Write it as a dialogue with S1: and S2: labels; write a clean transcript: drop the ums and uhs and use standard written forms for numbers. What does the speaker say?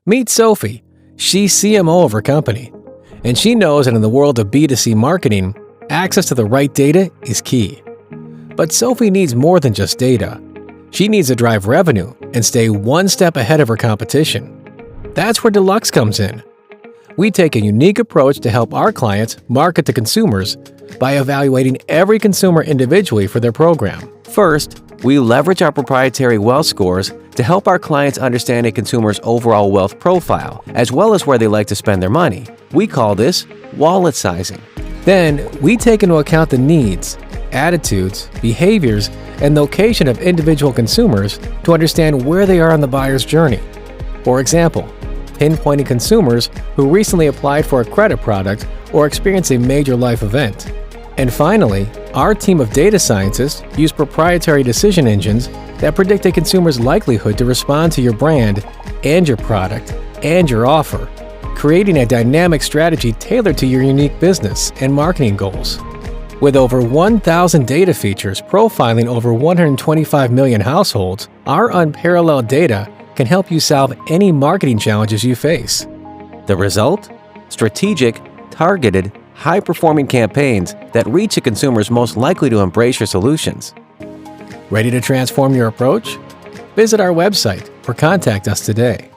S1: Meet Sophie. She's CMO of her company, and she knows that in the world of B2C marketing, access to the right data is key. But Sophie needs more than just data. She needs to drive revenue and stay one step ahead of her competition. That's where Deluxe comes in. We take a unique approach to help our clients market to consumers by evaluating every consumer individually for their program. First, we leverage our proprietary wealth scores to help our clients understand a consumer's overall wealth profile, as well as where they like to spend their money. We call this wallet sizing. Then, we take into account the needs, attitudes, behaviors, and location of individual consumers to understand where they are on the buyer's journey. For example, pinpointing consumers who recently applied for a credit product or experienced a major life event. And finally, our team of data scientists use proprietary decision engines that predict a consumer's likelihood to respond to your brand and your product and your offer, creating a dynamic strategy tailored to your unique business and marketing goals. With over 1,000 data features profiling over 125 million households, our unparalleled data can help you solve any marketing challenges you face. The result? Strategic, targeted, high-performing campaigns that reach the consumers most likely to embrace your solutions. Ready to transform your approach? Visit our website or contact us today.